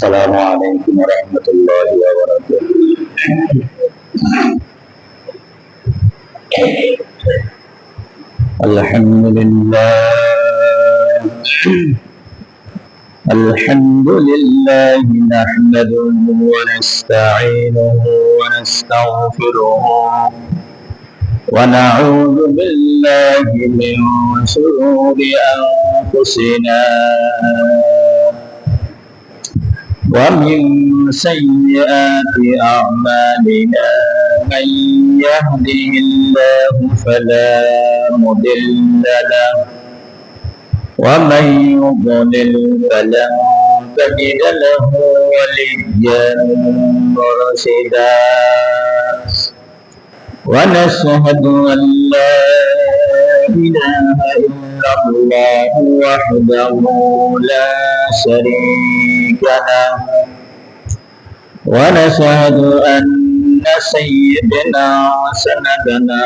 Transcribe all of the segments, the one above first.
السلام عليكم ورحمة الله وبركاته. الحمد لله نحمده ونستعينه ونستغفره ونعوذ بالله من شرور أنفسنا ومن سيئات أعمالنا من يهده الله فلا مضل له ومن يضلل فلن تجد له وليا مرشدا ونشهد أن لا إله إلا الله وحده لا شريك له ونشهد أن سيدنا وسندنا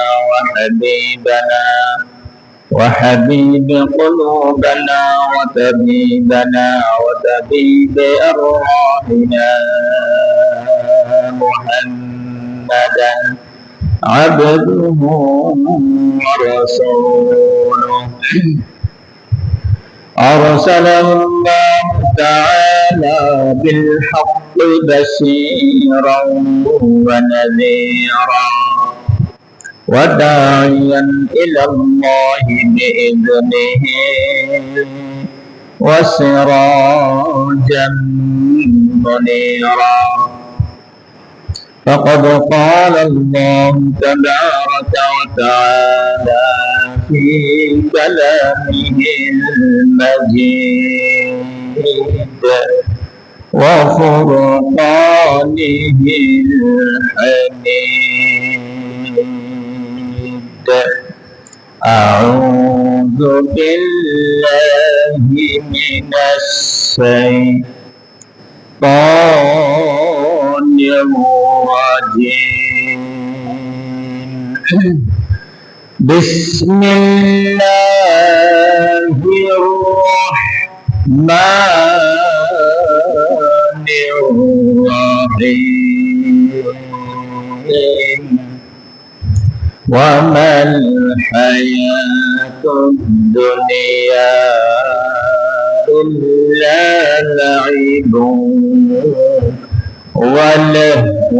وحبيب قلوبنا وطبيب أرواحنا محمدا عبده ورسوله أرسله الله تعالى بالحق بشيرا ونذيرا وداعيا إلى الله بإذنه وسراجا منيرا فقد قال الله تبارك وتعالى في كلامه المجيد وفرقانه الحميد أعوذ بالله من الشيطان الرجيم بسم الله الرحمن الرحيم وما الحياة الدنيا إلا لعب ولهو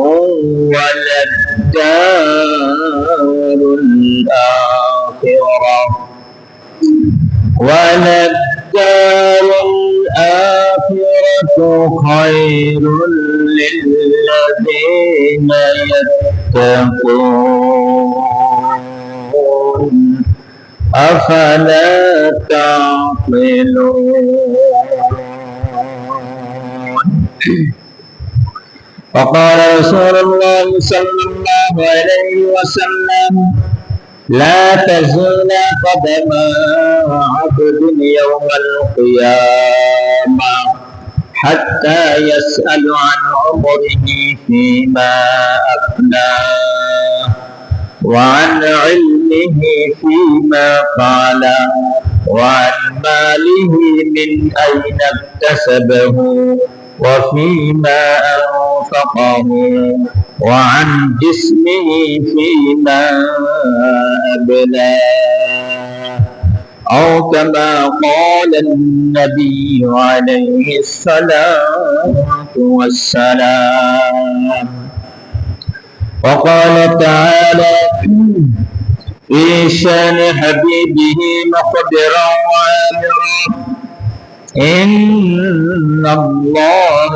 وللدار الآخرة خير للذين يتقون أفلا تعقلون وقال رسول الله صلى الله عليه وسلم لا تزول قدم عبد يوم القيامة حتى يسأل عن عمره فيما أفناه وعن علمه فيما قال وعن ماله من أين اكتسبه وفيما أنفقه وعن جسمه فيما أبلاه أو كما قال النبي عليه الصلاة والسلام وقال تعالى في شان حبيبه مخبرا وآمرا إن الله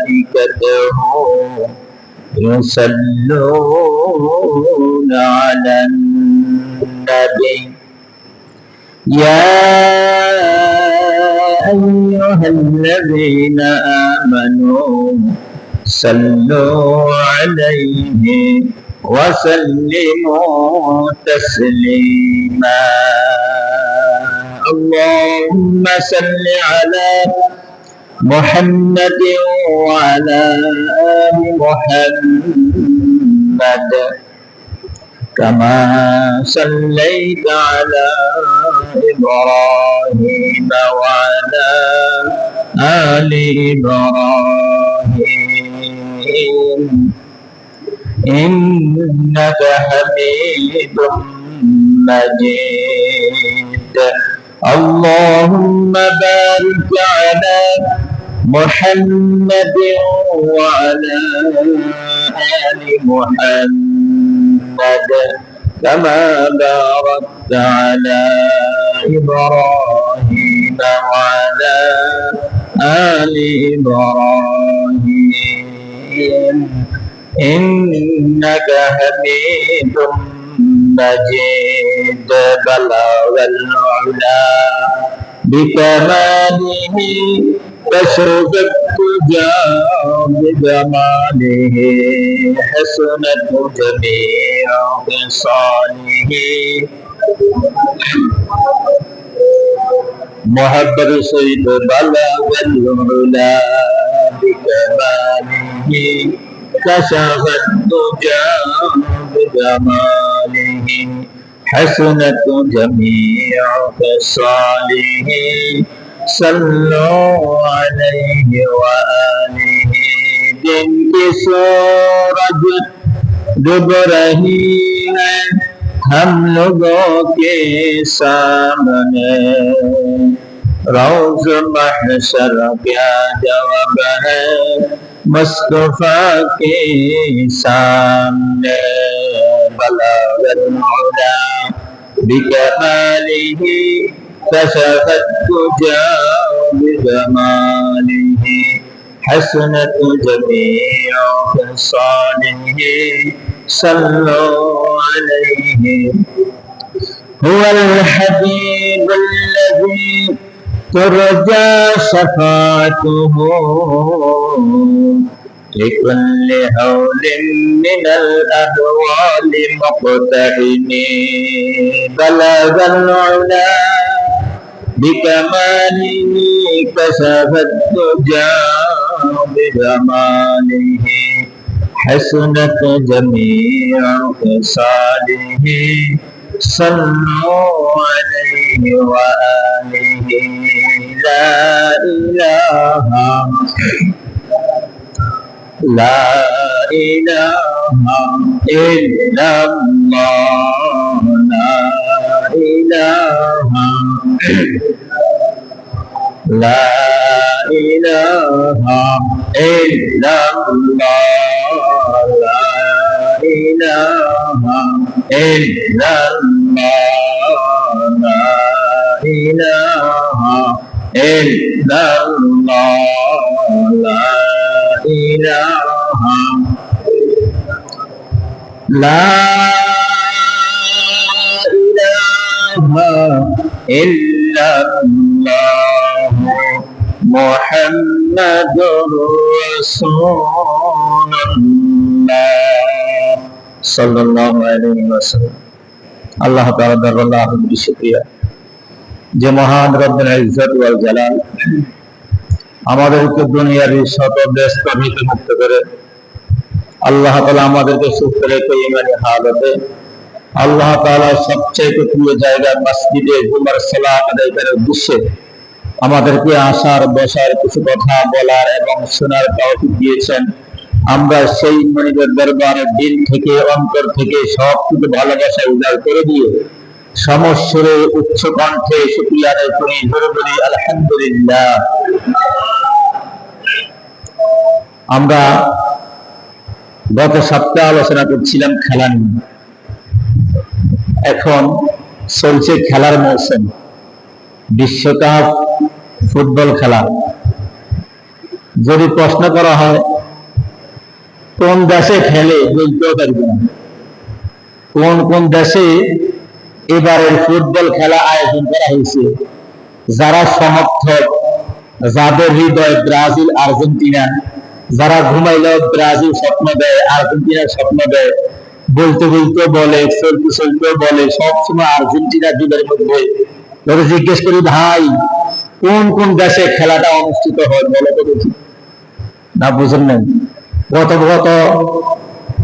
وملائكته يصلون على النبي يا أيها الذين آمنوا صلوا عليه وسلموا تسليما اللهم صل على محمد وعلى آل محمد كما صليت على إبراهيم وعلى آل إبراهيم إنك حميد مجيد. اللهم بارك على محمد وعلى آل محمد كما باركت على إبراهيم وعلى آل إبراهيم إنك حميد مجيد. بلغ العلا بكماله كشف الدجى بجماله حسنت جميع خصاله. محبت سيد بلغ العلا بكماله كشف الدجى بجماله حسنت جميع خصاله. صلوا عليه وآله. दिन की सूरज डूब रही है हम लोगों के सामने, रोज महशर क्या जवाब है मुस्तफा के सामने. बलगल उला बिकमालिही कशफत दुजा बिजमालिही हसनत जमीअ खसालिही. सल्लु अलैहि. हुवल हबीबुल्लज़ी तुरजा शफ़ाअतुहु लिकुल्लि हौलिन मिनल अहवालि मुक़तहिमी. बलगल उला बिकमालिही कशफत दुजा बिजमालिही हसनत जमीअ खसालिही. सल्लु अलैहि व आलिही. ला इलाहा इल्लल्लाह. ला इलाहा इल्लल्लाह. ला इलाहा इल्लल्लाह. ला इलाहा इल्लल्लाह. ला इलाहा. ला इलाहा इल्लल्लाह मुहम्मदुर রাসূলুল্লাহ সাল্লাল্লাহু আলাইহি ওয়াসাল্লাম. আল্লাহ তাআলা দরবারে লাখ শুকরিয়া যে মহান রব্বুল ইজ্জত ওয়াল জালাল আমাদেরকে দুনিয়ার শত ব্যস্ত থেকে মুক্ত করে আল্লাহ তাআলা আমাদেরকে সুস্থ রেখে ঈমানি হালতে আল্লাহ তাআলা সবচেয়ে প্রিয় জায়গা মসজিদে জুমার সালাত আদায় করার উদ্দেশ্যে আমাদেরকে আসার বসার কিছু কথা বলার এবং শোনার তৌফিক দিয়েছেন। আমরা সেই মনিবের দরবারে দিল থেকে অন্তর থেকে সবটুকু ভালোবাসা উজাড় করে দিয়ে সমস্বরে উচ্চ কণ্ঠে শুকরিয়া আদায় করি, জোরে বলি আলহামদুলিল্লাহ। আমরা গত সপ্তাহে আলোচনা করছিলাম খেলা নিয়ে। এখন চলছে খেলার মৌসুম, বিশ্বকাপ ফুটবল খেলা। যদি প্রশ্ন করা হয় কোন দেশে খেলে, বলতেও পারবে না। কোন কোন দেশে এবারের ফুটবল খেলা আয়োজন করা হয়েছে, যারা সমর্থক, যাদের হৃদয় ব্রাজিল আর্জেন্টিনা, যারা ঘুমাইলেও ব্রাজিল স্বপ্ন দেয়, আর্জেন্টিনা স্বপ্ন দেয়, বলতে বলতে বলে, চলতে চলতে বলে, সবসময় আর্জেন্টিনা দিনের মধ্যে। তবে জিজ্ঞেস করি, ভাই কোন কোন দেশে খেলাটা অনুষ্ঠিত হয় বলো তো দেখি। না বুঝেন নাই? গত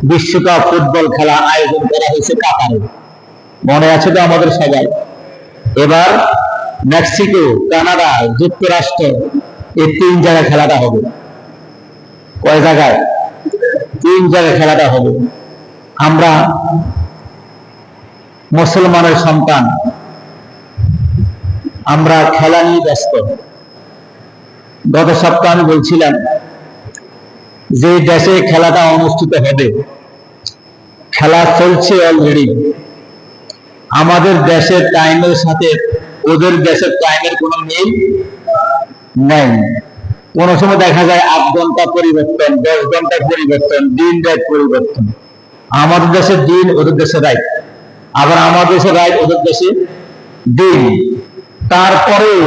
বিশ্বকাপ ফুটবল খেলা আয়োজন করা হয়েছে কাতারে, মনে আছে তো আমাদের সবাই। এবার মেক্সিকো, কানাডা, যুক্তরাষ্ট্র, এই 3 জায়গায় খেলাটা হবে। কয় জায়গায়? 3 জায়গায় খেলাটা হবে। আমরা মুসলমানের সন্তান, আমরা খেলা নিয়ে ব্যস্ত। গত সপ্তাহে আমি বলছিলাম যে দেশে খেলাটা অনুষ্ঠিত হবে, খেলা চলছে অলরেডি। আমাদের দেশের টাইমের সাথে ওদের দেশের টাইমের কোনো মিল নাই। কোন সময় দেখা যায় 8 ঘন্টা পরিবর্তন, 10 ঘন্টা পরিবর্তন, দিন রাত পরিবর্তন। আমাদের দেশের দিন, ওদের দেশে রাত, আবার আমাদের দেশে রাত, ওদের দেশে দিন। তারপরেও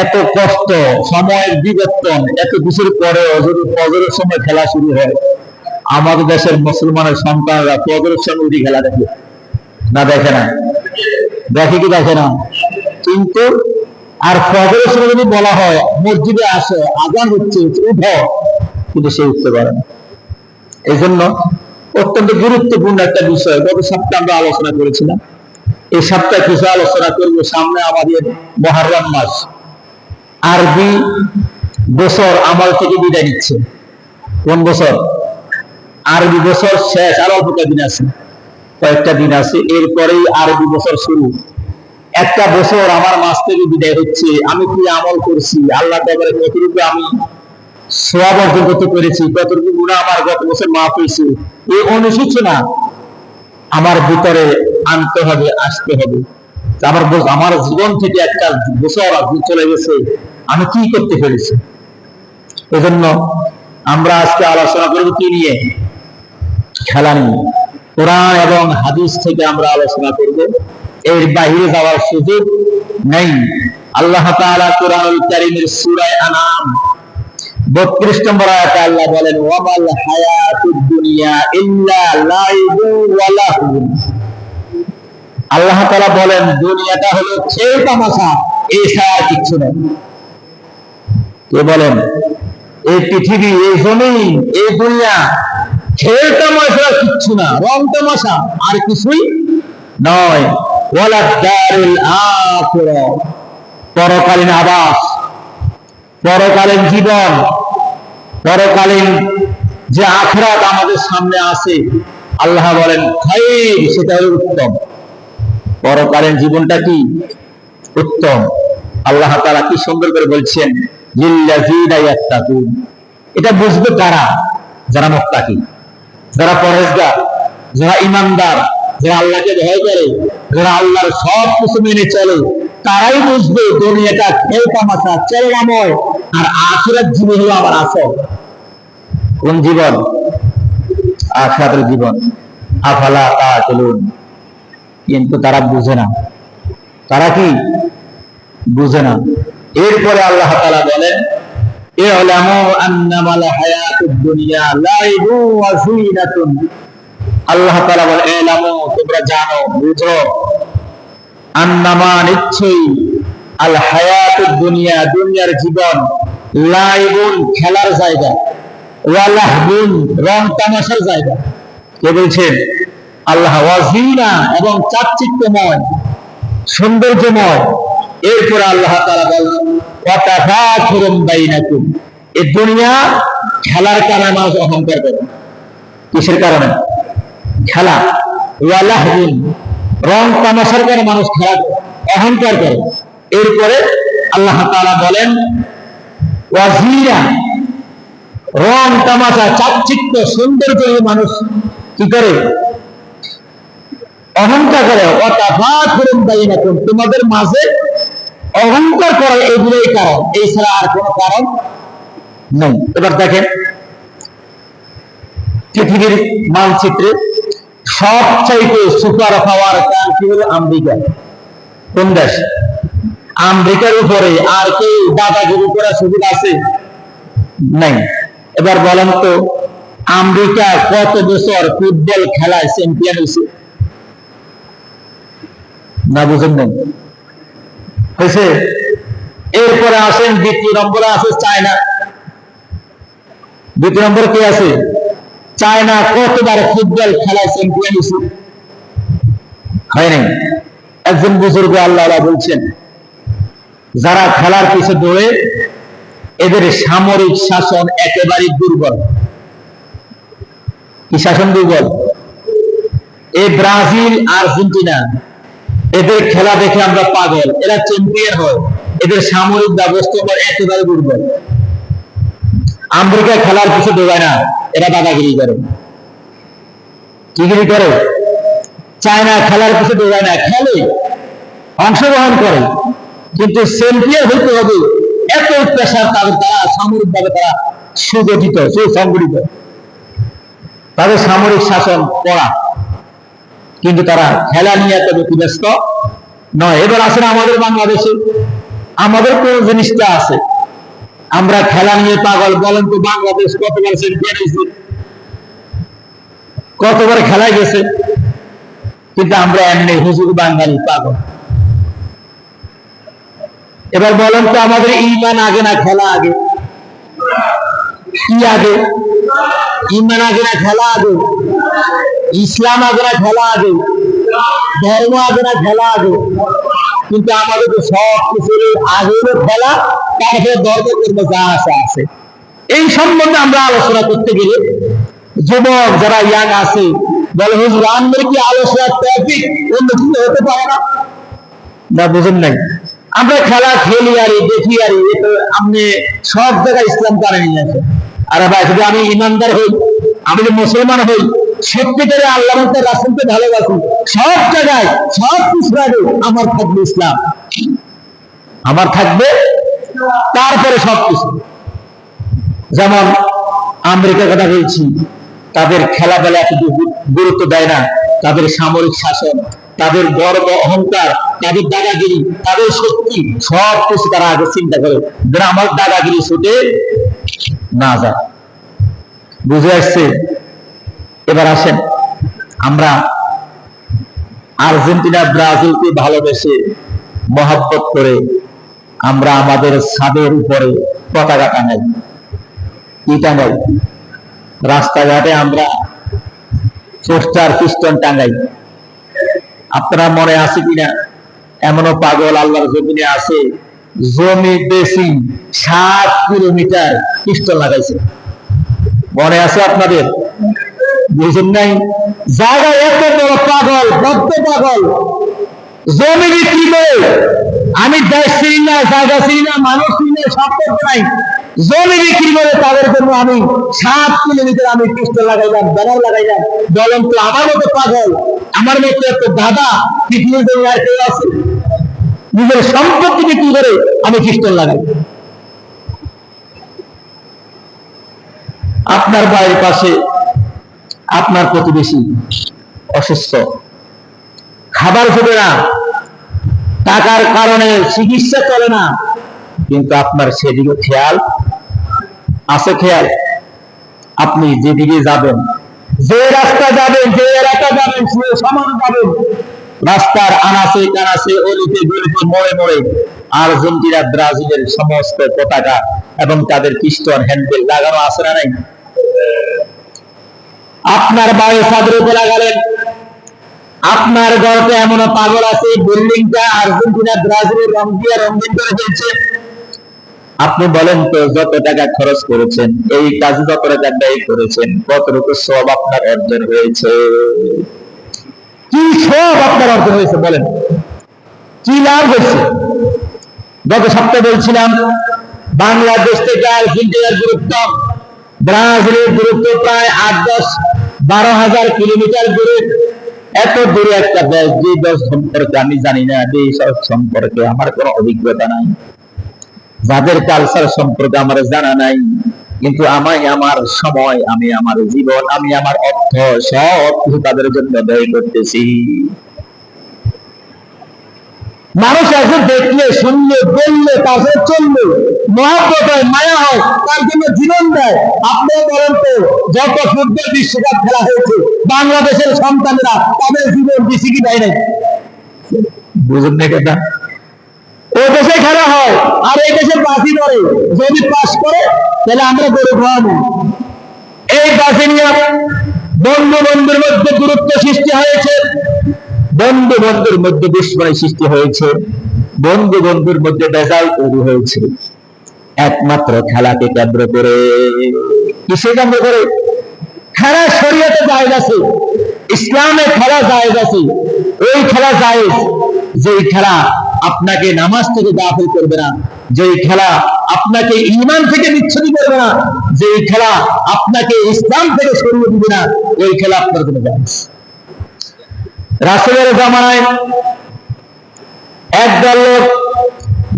এত কষ্ট, সময়ের বিবর্তন, এত কিছুর পরেও যদি ফজরের সময় খেলা শুরু হয়, আমাদের দেশের মুসলমানের সন্তানরা ফজরের সময় উঠি খেলা দেখে না? দেখে না? দেখে কি দেখে না? কিন্তু আর ফজরের সময় যদি বলা হয় মসজিদে আসে, আজান হচ্ছে, উঠো, কিন্তু সে উঠতে পারে না। এই জন্য অত্যন্ত গুরুত্বপূর্ণ একটা বিষয় গত সপ্তাহে আমরা আলোচনা করেছিলাম। এই সপ্তাহে কিছু আলোচনা করবো। সামনে আমাদের মুহররম মাস, আরবি বছর আমল থেকে বিদায় নিচ্ছে। কোন বছর? আরবি বছর শেষ, আর অল্প দিন আছে, কয়েকটা দিন আছে, এরপরেই আরবি বছর শুরু। একটা বছর আমার মাস থেকে বিদায় হচ্ছে। আমি কি আমল করছি, আল্লাহ দরবারে কতটুকু আমি সওয়াব অর্জন করতে পেরেছি, কতটুকু গুনাহ আমার গত বছর মাফ হয়েছে, এই অনুশোচনা আমার ভিতরে আনতে হবে, আসতে হবে। আমার জীবন থেকে একটা বছর চলে গেছে, আমি কি করতে পেরেছি। এজন্য আমরা আজকে আলোচনা করব কি নিয়ে? খেলা নিয়ে। কোরআন এবং হাদিস থেকে আমরা আলোচনা করব, এর বাইরে যাওয়ার সুযোগ নেই। আল্লাহ তাআলা কোরআনুল কারীমের সূরা আনাম 32 নম্বর আয়াতে আল্লাহ বলেন, ওয়ামাল হায়াতুদ দুনিয়া ইল্লা লাইবু ওয়া লাহু। আল্লাহ তাআলা বলেন দুনিয়াটা হলো খেল তামাশা, এছাড়া আর কিছু নেই। কে বলেন? এই পৃথিবী, এই জমিন, এই দুনিয়া খেল তামাশা কিচ্ছু না, রং তামাশা আর কিছুই নয়। ওয়ালা দারুল আখিরা, পরকালীন আবাস, পরকালীন জীবন, পরকালীন যে আখিরাত আমাদের সামনে আছে, আল্লাহ বলেন খায়র, সেটা হলো উত্তম। পরকালীন জীবনটা কি? উত্তম। আল্লাহ তাআলা কি সুন্দর করে বলছেন, লিল্লাযীনা ইয়াত্তাকুন। এটা বুঝবে কারা? যারা মুত্তাকি, যারা পরহেজগার, যারা ঈমানদার, যারা আল্লাহকে ভয় করে, যারা আল্লাহর সব কিছু মেনে চলে, তারাই বুঝবে দুনিয়াটা খেল তামাশা, চেলনাময়, আর আখিরাত জীবন হলো আমার আসল। কোন জীবন? আখিরাতের জীবন। আফালা তাআকিলুন। কিন্তু তারা বুঝে না। তারা কি বুঝে না? এরপরে আল্লাহ তাআলা বলেন, ই'লামু আন্নামাল হায়াতুদ দুনিয়া লাইবু ওয়া যিনাতুন। আল্লাহ তাআলা বলেন, ই'লামু, তোমরা জানো, বুঝো, আন্নামা, নিশ্চয়ই, আল হায়াতুদ দুনিয়া, দুনিয়ার জীবন, লাইবুন, খেলার জায়গা, ওয়া লাহবুন, রং তামাশার জায়গা। কে বলছেন? আল্লাহ। ওয়া যিনা, এবং চাকচিক্যময়, সৌন্দর্যময়। এরপর আল্লাহ তাআলা বলেন, ওয়া তাফাখুরুম বাইনাকুম। এই দুনিয়া খেলার কারণে মানুষ অহংকার করে। কিসের কারণে? খেলা। ওয়া লাহবুন, রং তামাশার কারণে মানুষ খেলা অহংকার করে। এরপরে আল্লাহ তাআলা বলেন, ওয়া যিনা, রং তামাশা, চাকচিক্য, সৌন্দর্য, মানুষ কি করে? অহংকার করে। ওয়া তাফাখুরুম বাইনাকুম, তোমাদের মাঝে অহংকার করে, এগুলোই কারণ, এছাড়া আর কোনো কারণ নেই। এবার দেখেন পৃথিবীর মানচিত্রে সবচাইতে সুপার পাওয়ার কান্ট্রি হলো আমেরিকা। কোন দেশ? আমেরিকার উপরে আর কেউ দাদাগিরি করার সুযোগ আছে? নাই। এবার বলেন তো, আমেরিকা কত বছর ফুটবল খেলায় চ্যাম্পিয়ন হয়েছে? না, বুঝেন নাই? হয়েছে। এরপরে আসেন, দ্বিতীয় নম্বরে আছে চায়না। দ্বিতীয় নম্বরে কে আছে? চায়না। কতবার ফুটবল খেলায় চ্যাম্পিয়ন হয়েছে? হয় নাই। একজন বুজুর্গ আল্লাহ বলছেন, যারা খেলার পিছে দৌড়ে এদের সামরিক শাসন একেবারে দুর্বল। কি শাসন দুর্বল? এই ব্রাজিল, আর্জেন্টিনা, এদের খেলা দেখে আমরা পাগল। এরা চ্যাম্পিয়ন হয়, এদের সামরিক ব্যবস্থা একেবারে দুর্বল। আমেরিকা খেলার কিছু দেয় না, এরা দাদাগিরি করে। কি গিরি করে? চায়না খেলার কিছু দেয় না, খেলে, অংশগ্রহণ করে, কিন্তু চ্যাম্পিয়ন হইতে হবে এত প্রেশার তাদের, তারা সামরিক ভাবে তারা সুগঠিত, সুসংগঠিত, তাদের সামরিক শাসন করা, কিন্তু তারা খেলা নিয়ে এত ব্যতিব্যস্ত নয়। এবার আসেন আমাদের বাংলাদেশে, আমাদের কোন জিনিসটা আছে? আমরা খেলা নিয়ে পাগল। বলেন তো বাংলাদেশ কতবার চ্যাম্পিয়ন হয়েছে? কতবার খেলায় গেছে? কিন্তু আমরা এমনি হুজুর বাঙালি পাগল। এবার বলেন তো আমাদের ঈমান আগে না খেলা আগে? কি আগে? ঈমান আগে না খেলা আগে? ইসলাম আগে না খেলা আগে? ধর্ম আগে না খেলা আগে? কিন্তু আমাদের তো সব কিছু আগে হলো খেলা, তারপরে ধর্ম করবো যা আছে আছে। এই সম্বন্ধে আমরা আলোচনা করতে গেলে যুবক যারা ইয়াং আছে বলে, হুজুর আমাদের কি আলোচনার টপিক অন্য কিছু হতে পারে না? না, বুঝেন নাই। আমরা খেলা খেলি আরি, দেখি আরি, আপনি সব জায়গায় ইসলাম কারে নিয়ে আসেন। আরে ভাই, যদি আমি ইমানদার হই, আমি যদি মুসলমান হই, সত্যিকারে আল্লাহ রাসূলকে ভালোবাসি, সব জায়গায় সব কিছু আমার থাকবে ইসলাম, আমার থাকবে, তারপরে সবকিছু। যেমন আমেরিকার কথা বলছি, তাদের খেলা বেলা এত গুরুত্ব দেয় না, তাদের সামরিক শাসন, তাদের গর্ব অহংকার, তাদের দাদাগিরি, তাদের শক্তি, সব কিছু তারা আগে চিন্তা করে যেন আমার দাদাগিরি ছুটে না যায়। বুঝে আসছে? এবার আসেন, আমরা আর্জেন্টিনা ব্রাজিলকে ভালোবেসে মহব্বত করে আমরা আমাদের ছাদের উপরে পতাকা টাঙাই। কি টাঙাই? রাস্তাঘাটে আমরা পোস্টার পিস্টন টাঙাই। আপনারা মনে আছে কিনা, এমনও পাগল আল্লাহর জমিনে আছে, জমি বেশি 7 কিলোমিটার পিস্টন লাগাইছে। মনে আছে আপনাদের? বুঝেন নাই? জায়গা এত বড় পাগল, বদ্ধ পাগল, জমি বিক্রি করে, আমি দেশ চিনি না, জায়গা চিনি না, মানুষ চিনি না, সম্পর্ক নাই, জমি বিক্রি করে তাদের জন্য আমি 7 কিলোমিটার আমি পিস্টল লাগাইলাম, ব্যানার লাগাইলাম। বলেন তো আমার মতো পাগল, আমার মতো এত দাদা পৃথিবীতে আর কেউ আছে? নিজের সম্পত্তি বিক্রি করে আমি পিস্টল লাগাই। আপনার বাড়ির পাশে আপনার প্রতিবেশী অসুস্থ, খাবার জোটে না, টাকার কারণে চিকিৎসা চলে না, কিন্তু আপনার সেদিকে খেয়াল আছে? খেয়াল? আপনি যেদিকে যাবেন, যে রাস্তা যাবেন, যে এলাকা যাবেন, সে সমাজ যাবেন, রাস্তার আনাচে কানাচে, অলিতে গলিতে, মোড়ে মোড়ে আর্জেন্টিনা ব্রাজিলের সমস্ত পতাকা এবং তাদের পিস্টন হ্যান্ডেল লাগানো আছে না নাই? আপনার বাড়ির ছাদের উপরে লাগালেন, আপনার ঘরতে এমন পাগল আছে বিল্ডিংটা আর্জেন্টিনা ব্রাজিলের রং দিয়ে রঙিন করে ফেলছে। আপনি বলেন তো, যত টাকা খরচ করেছেন, এই কাজে যত টাকা ব্যয় করেছেন, কতটুকু সব আপনার অর্জন হয়েছে? কি সব আপনার অর্জন হয়েছে? বলেন, কি লাভ হয়েছে? গত সপ্তাহে বলছিলাম, বাংলাদেশ থেকে আর্জেন্টিনার দূরত্ব, ব্রাজিলের দূরত্ব প্রায় 8-10-12 হাজার কিলোমিটার দূরে। এত দূরে একটা দেশ, যে দেশ সম্পর্কে আমি জানি না, দেশ সম্পর্কে আমার কোনো অভিজ্ঞতা নাই, যাদের কালচার সম্পর্কে আমার জানা নাই, কিন্তু আমি আমার সময়, আমি আমার জীবন, আমি আমার অর্থ সব কিছু তাদের জন্য ব্যয় করতেছি। মানুষ এসে দেখলে, শুনলে, বললে, তাকে চললে মহব্বত হয়, মায়া হয়, তার জন্য জীবন দেয়। আপনি বলেন তো, যত ফুটবল বিশ্বকাপ খেলা হয়েছে, বাংলাদেশের সন্তানেরা তাদের জীবন বেশি কি দেয় নাই? বুঝুন না কথা? ও দেশে খেলা হয় আর এই দেশে বাজি ধরে, যদি পাস করে তাহলে আমরা গরু খাওয়াবো। এই বাজি নিয়ে বন্ধু বন্ধুর মধ্যে দূরত্ব সৃষ্টি হয়েছে, বন্ধু বন্ধুর মধ্যে দুশ্মনী সৃষ্টি হয়েছে, বন্ধু বন্ধুর মধ্যে বেজাল তৈরি হয়েছে। একমাত্র খেলাকে কেন্দ্র করে। কিসে কেন্দ্র করে? খেলা শরীয়তে জায়েজ আছে, ইসলামে খেলা জায়েজ আছে। ওই খেলা জায়েজ যেই খেলা আপনাকে নামাজ থেকে গাফিল করবে না, যেই খেলা আপনাকে ঈমান থেকে বিচ্ছিন্ন করবে না, যেই খেলা আপনাকে ইসলাম থেকে সরিয়ে দিবে না, ওই খেলা আপনার জন্য জায়েজ। রাসূলের জামানায় একদল লোক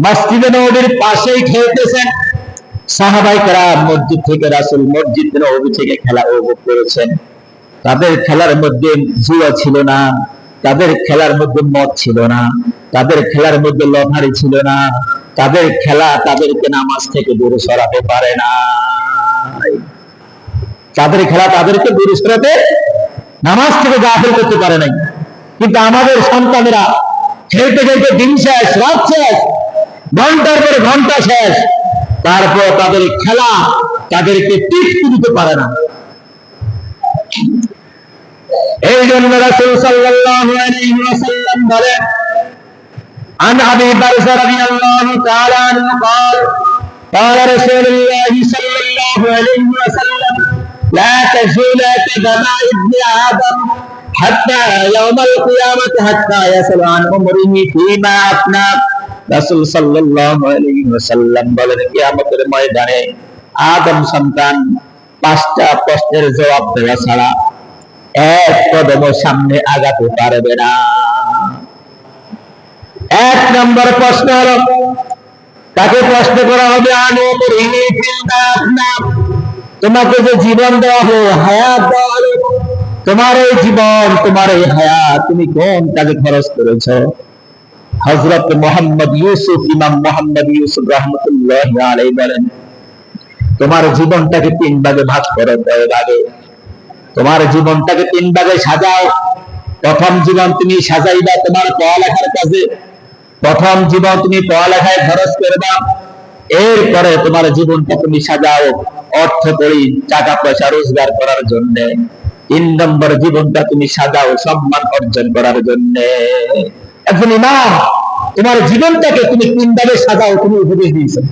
মসজিদে নববীর পাশেই খেলতেছেন। সাহাবায়ে কেরাম মসজিদ থেকে, রাসূল মসজিদ নববী থেকে খেলা উপভোগ করেছেন। তাদের খেলার মধ্যে জুয়া ছিল না, তাদের খেলার মধ্যে মদ ছিল না, তাদের খেলার মধ্যে লটারি ছিল না, তাদের খেলা তাদেরকে নামাজ থেকে দূরে সরাতে পারে না। তাদের খেলা তাদেরকে দূরে সরাতে, নামাজ থেকে গাফিল করতে পারে নাই। কিন্তু আমাদের সন্তানেরা খেলতে খেলতে দিন শেষ, রাত শেষ, ঘন্টার পর ঘন্টা শেষ, তারপর তাদের খেলা তাদেরকে তৃপ্তি দিতে পারে না। এই জন্য রাসূল সাল্লাল্লাহু আলাইহি ওয়াসাল্লাম বলেন, আন আবি বারযা রাদিয়াল্লাহু তাআলা আনহু قال قال رسول الله صلى الله عليه وسلم لا تزول قدم ابن آدم حتى يوم القيامة حتى يسأل عن عمره فيما أفنى। রাসূল সাল্লাল্লাহু আলাইহি ওয়াসাল্লাম বলেন, কিয়ামতের ময়দানে আদম সন্তান পাঁচটা প্রশ্নের জবাব দেওয়া ছাড়া এক কদম সামনে আগাতে পারবে না। এক নম্বর প্রশ্ন হলো, তাকে প্রশ্ন করা হবে, তোমাকে যে জীবন দেওয়া হলো, হায়াত দেওয়া হলো, তোমার এই জীবন, তোমার এই হায়াত তুমি কোন কাজে খরচ করেছো? হযরত মুহাম্মদ ইউসুফ, ইমাম মুহাম্মদ ইউসুফ রাহমাতুল্লাহি আলাইহি বলেন, তোমার জীবনটাকে তিন ভাগে ভাগ করো, ভাগে তোমার জীবনটাকে তিন ভাগে সাজাও। প্রথম জীবন তুমি সাজাইবা তোমার পড়ালেখার কাজে, প্রথম জীবন তুমি পড়ালেখায় খরচ করবা। এরপরে তোমার জীবনটা তুমি সাজাও অর্থ করি, টাকা পয়সা রোজগার করার জন্য। 3 নম্বর জীবনটা তুমি সাজাও সম্মান অর্জন করার জন্য। একজন ইমাম তোমার জীবনটাকে তুমি 3 ভাবে সাজাও, তুমি উপদেশ দিয়েছেন।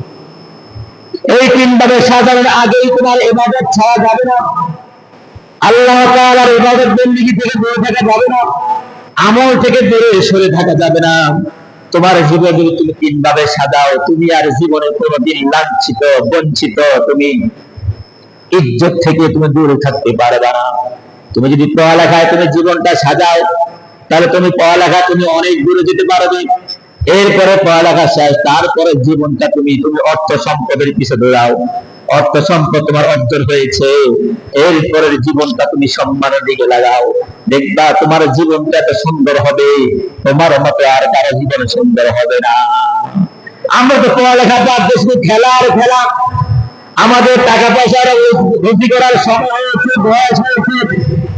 এই 3 ভাবে সাজানোর আগেই তোমার ইবাদত ছাড়া যাবে না, আল্লাহ তাআলার ইবাদত বندگی থেকে দূরে থাকা যাবে না, আমল থেকে দূরে সরে থাকা যাবে না। তোমার জীবন যদি তুমি 3 ভাবে সাজাও, তুমি আর জীবনে কোনোদিন লাঞ্ছিত, বঞ্চিত, তুমি ইজ্জত থেকে তুমি দূরে থাকতে পারবে না। তুমি যদি পড়ালেখায় তুমি জীবনটা সাজাও, তাহলে তুমি পড়ালেখা তুমি অনেক দূরে যেতে পারবে। এরপরে পড়ালেখা শেষ, তারপরে জীবনটা তুমি অর্থ সম্পদের পিছনে দৌড়াও, অর্থ সম্পদ তোমার অর্জন হয়েছে, এরপরের জীবনটা তুমি সম্মানের দিকে লাগাও, দেখবা তোমার জীবনটা এত সুন্দর হবে, তোমার মতো আর কারো জীবন সুন্দর হবে না। আমরা তো পড়ালেখা বাদ দিয়ে শুধু খেলা আর খেলা। আমাদের টাকা পয়সার রুজি করার সময় হয়েছে, বয়স হয়েছে,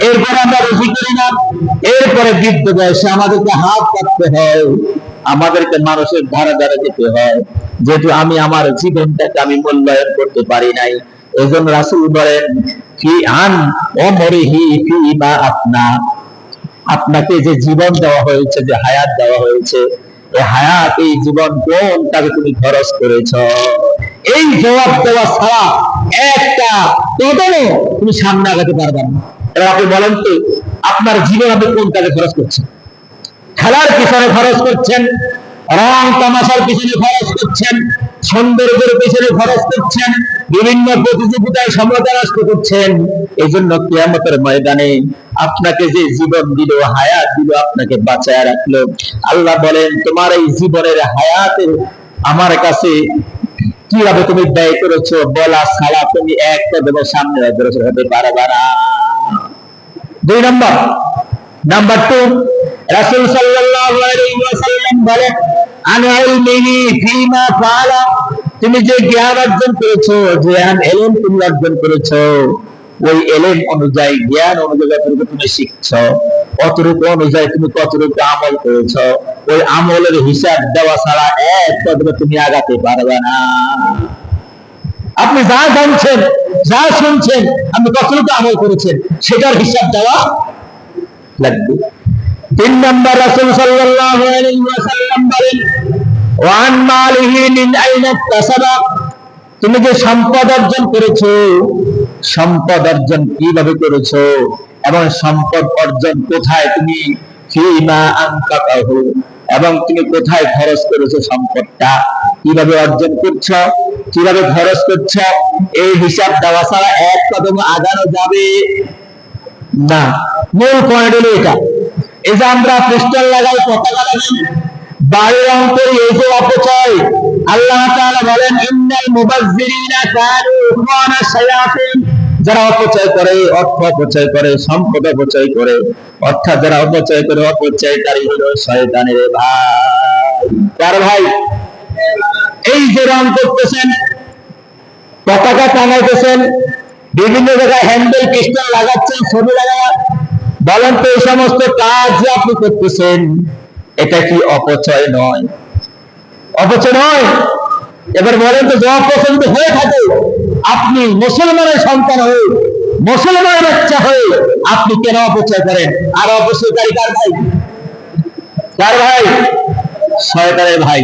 এরপরে আমরা রুজি করি না। এরপরে বৃদ্ধ বয়সে আমাদেরকে হাত পাততে হয়, আমাদেরকে মানুষের ধারে ধারে যেতে হয়, যেহেতু আমি আমার জীবনটাকে আমি মূল্যায়ন করতে পারি নাই। এজন্য রাসূল বলেন, ফি আন উমরিহি ফিমা আপনা, আপনাকে যে জীবন দেওয়া হয়েছে, যে হায়াত দেওয়া হয়েছে, এই হায়াত, এই জীবন কোন কাজে তুমি খরচ করেছো? এই জবাব দেওয়া ছাড়া একটা কদমও তুমি সামনে আগাতে পারবে না। এবার আপনি বলেন তো, আপনার জীবন আপনি কোন কাজে খরচ করছেন? খেলার পিছনে খরচ করছেন, রং তামাশার পিছনে খরচ করছেন, সৌন্দর্যের পিছনে খরচ করছেন, বিভিন্ন প্রতিযোগিতায় সমতা নষ্ট করছেন। এই জন্য কিয়ামতের ময়দানে আপনাকে যে জীবন দিল, হায়াত দিল, আপনাকে বাঁচায় রাখলো, আল্লাহ বলেন, তোমার এই জীবনের হায়াতের আমার কাছে কিভাবে তুমি ব্যয় করেছো বলা ছাড়া তুমি একটা দেবো সামনে অগ্রসর হতে পারবে না। 2 নম্বর, নাম্বার 2, রাসূল সাল্লাল্লাহু আলাইহি ওয়াসাল্লাম বলেন, আন ইলমিহি ফিমা ফাআলা, তুমি যে জ্ঞান অর্জন করেছো, যে ইলম তুমি অর্জন করেছো, ওই ইলম অনুযায়ী, জ্ঞান অনুযায়ী যতটুকু তুমি শিখছো, অতটুকু অনুযায়ী তুমি কতটুকু আমল করেছো, ওই আমলের হিসাব দেওয়া ছাড়া এক কদম তুমি আগাতে পারবে না। আপনি যা জানছেন, যা শুনছেন, আপনি কতটুকু আমল করেছেন, সেটার হিসাব দেওয়া লাগবে। 3 নম্বর, রাসূল সাল্লাল্লাহু আলাইহি ওয়াসাল্লাম বলেন, ওয়ান মালিহি মিন আইনা ইকতাসাবা, তুমি যে সম্পদ অর্জন করেছো, সম্পদ অর্জন কিভাবে করেছো এবং সম্পদ অর্জন কোথায় তুমি ফিমা আনফাকাহু, এবং তুমি কোথায় খরচ করেছো, সম্পদটা কিভাবে অর্জন করছো, কিভাবে খরচ করছো, এই হিসাব দেওয়া ছাড়া এক কদম আগানো যাবে না। মূল পয়েন্ট হলো এটা। এই যে আমরা পোস্টার লাগাই, পতাকা লাগাই, বাড়ি রং করি, এই যে অপচয়, আল্লাহ তাআলা বলেন ইন্নাল মুবাজ্জিরিনা কানু ইখওয়ানা শায়াতিন, যারা অপচয় করে, অর্থ অপচয় করে, সম্পদ অপচয় করে, অর্থাৎ যারা অপচয় করে, অপচয়কারী হলো শয়তানের ভাই। কার ভাই? এই যে রং করতেছেন, পতাকা টাঙাইতেছেন, বিভিন্ন জায়গায় হ্যান্ডেল ক্রিস্টাল লাগাচ্ছেন, ছবি লাগায়, বলেন তো এই সমস্ত কাজ যে আপনি করতেছেন, এটা কি অপচয় নয়? অপচয় নয়? এবার বলেন তো, যে অপচয় যদি হয়ে থাকে, আপনি মুসলমানের সন্তান হয়ে, মুসলমানের বাচ্চা হয়ে আপনি কেন অপচয় করেন? আর অপচয়কারী কার ভাই? কার ভাই? শয়তানের ভাই।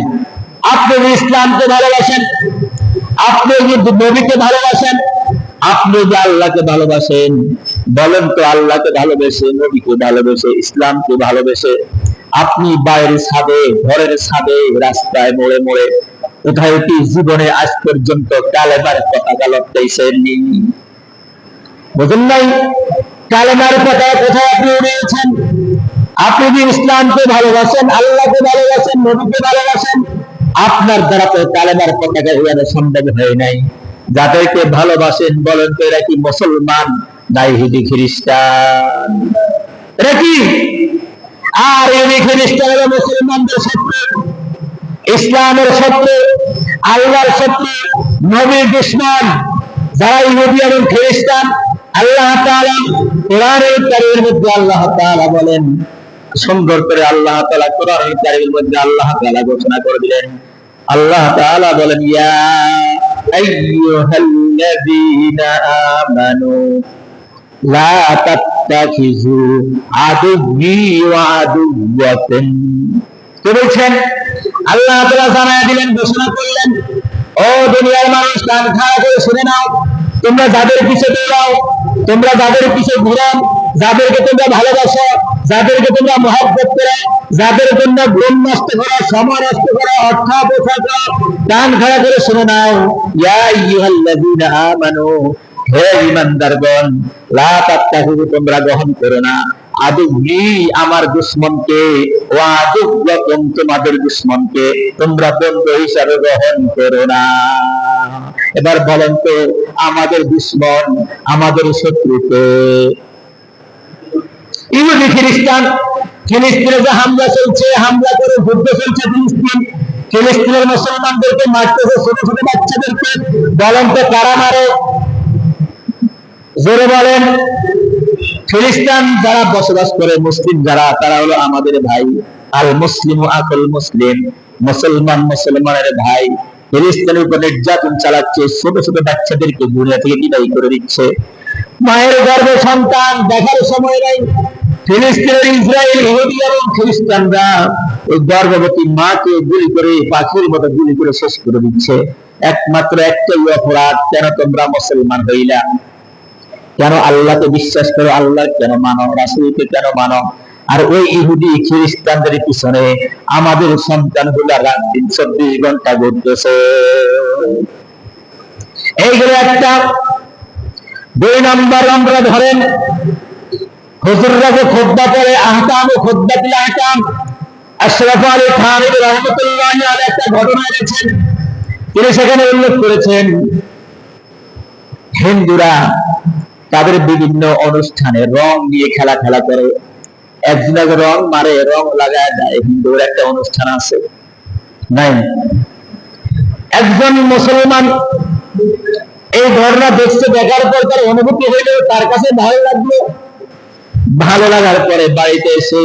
আপনি যদি ইসলামকে ভালোবাসেন, আপনি যদি নবীকে ভালোবাসেন, আপনি যে আল্লাহকে ভালোবাসেন, বলেন তো আল্লাহকে ভালোবেসে, নবীকে ভালোবেসে, ইসলামকে ভালোবেসে আপনি বাইরের ছাদে, ঘরের ছাদে, রাস্তায়, মোড়ে মোড়ে কোথায় কি জীবনে আজ পর্যন্ত কালেমার পতাকা লটকাইছেননি? বুঝেন নাই? কালেমার পতাকা কোথায় আপনি উড়িয়েছেন? আপনি যদি ইসলামকে ভালোবাসেন, আল্লাহকে ভালোবাসেন, নবীকে ভালোবাসেন, আপনার দ্বারা তো কালেমার পতাকা উড়ানো সম্ভব হয় নাই। যাদেরকে ভালোবাসেন, বলেন তো এরা কি মুসলমান না ইহুদি খ্রিস্টান? এরা কি? আর ইহুদি খ্রিস্টানেরা মুসলমানদের শত্রু, ইসলামের শত্রু, আল্লাহর শত্রু, নবীর দুশমন। যারা ইহুদি এবং খ্রিস্টান, আল্লাহ তাআলা কোরআনের কারিমের মধ্যে আল্লাহ তাআলা বলেন, সুন্দর করে আল্লাহ তাআলা কোরআনের কারিমের মধ্যে আল্লাহ তাআলা ঘোষণা করে দিলেন, আল্লাহ তাআলা বলেন ইয়া আইয়ুহাল্লাযীনা আমানু লা তাত্তাখিযু আদুওয়ি ওয়া আদুওয়াকুম। কি বলছেন? আল্লাহ তাআলা জানায়া দিলেন, ঘোষণা করলেন, ও দুনিয়ার মানুষ, কান খাড়া করে শুনে নাও, তোমরা যাদের পিছে দৌড়াও, তোমরা যাদের পিছে ঘুরো, যাদেরকে তোমরা ভালোবাসো, যাদেরকে তোমরা মহব্বত করো, যাদের জন্য ঘুম নষ্ট করো, সময় নষ্ট করো, অর্থ অপচয় করো, কান খাড়া করে শুনে নাও, ইয়া আইয়ুহাল্লাযীনা আমানু, হে ঈমানদারগণ, লা তাত্তাখিযু, তোমরা গ্রহণ করো না, আদুওয়ি, আমার দুশমনকে, ওয়া আদুওয়াকুম, তোমাদের দুশমনকে তোমরা বন্ধু হিসাবে গ্রহণ করো না। এবার বলেন তো, আমাদের দুশমন, আমাদের শত্রুকে ইহুদি খ্রিস্টান। ফিলিস্তিনে যে হামলা চলছে, হামলা করে যুদ্ধ চলছে ফিলিস্তিন, ফিলিস্তিনের মুসলমানদেরকে মারতেছে, ছোট ছোট বাচ্চাদেরকে, বলেন তো কারা মারে? জোরে বলেন। ফিলিস্তিন যারা বসবাস করে, মুসলিম যারা, তারা হলো আমাদের ভাই। আল মুসলিম আকুল মুসলিম, মুসলমান মুসলমানের ভাই। ফিলিস্তিনের উপর নির্যাতন চালাচ্ছে, ছোট ছোট বাচ্চাদেরকে দুনিয়া থেকে বিদায় করে দিচ্ছে। মায়ের গর্ভে সন্তান দেখার সময় নাই। ফিলিস্তিনের ইসরায়েল, ইহুদি এবং খ্রিস্টানরা ওই গর্ভবতী মাকে গুলি করে, পাখির মতো গুলি করে শেষ করে দিচ্ছে। একমাত্র একটাই অপরাধ, কেন তোমরা মুসলমান হইলা? কেন আল্লাহকে বিশ্বাস করো? আল্লাহ কেন মানো? রাসূলকে কেন মানো? আর ওই ইহুদি খ্রিস্টানদের পিছনে আমাদের সন্তানগুলা রাত দিন 24 ঘন্টা ঘুরতেছে। এইগুলো একটা। 2 নম্বর, আমরা ধরেন হুজুররা যে খুতবা পড়ে, আহকাম ও খুতবাতুল আহকাম, আশরাফ আলী থানভী রাহমাতুল্লাহি আলাইহি একটা ঘটনা এনেছেন। তিনি সেখানে উল্লেখ করেছেন, হিন্দুরা তাদের বিভিন্ন অনুষ্ঠানে রং দিয়ে খেলা করে। একজন রং মারে, রং লাগায় দেয়, হিন্দুর একটা অনুষ্ঠান আছে নাই? একজন মুসলমান এই ঘটনা দেখছে, দেখার পর তার অনুভূতি হইল, তার কাছে ভালো লাগলো। ভালো লাগার পরে বাড়িতে এসে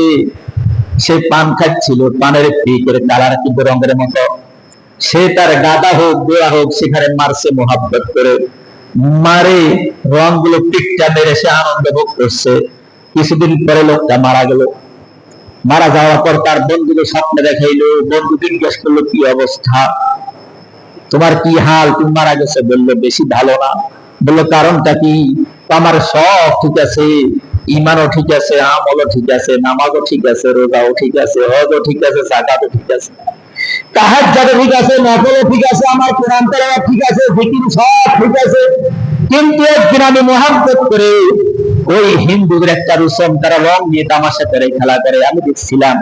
সে পান খাচ্ছিল, পানের পিকের কালার কিন্তু রঙের মতো। সে তার গাদা হোক, গোড়া হোক, সেখানে মারছে মোহাব্বত করে, মারে রংগুলো পিকটা মেরে সে আনন্দ ভোগ করছে। কিছুদিন পরে লোকটা মারা গেল। মারা যাওয়ার পর তার বন্ধুকে স্বপ্নে দেখাইলো। বন্ধু জিজ্ঞেস করলো, কি অবস্থা? তোমার কি হাল, তুমি মারা গেছে? বললো বেশি ভালো না। বললো কারণটা কি? আমার সব ঠিক আছে, ইমানও ঠিক আছে, আমলও ঠিক আছে, নামাজও ঠিক আছে, রোজাও ঠিক আছে, হজও ঠিক আছে, যাকাতও ঠিক আছে, তাহাজ্জুদও ঠিক আছে, নফলও ঠিক আছে, আমার কোরআন তেলাওয়াত ঠিক আছে, জিকির সব ঠিক আছে। কিন্তু একদিন আমি মুহাব্বত করে ওই হিন্দুদের একটা রুসম, তারা রং নিয়ে তামাশা করে, খেলা করে, আমি দেখছিলাম,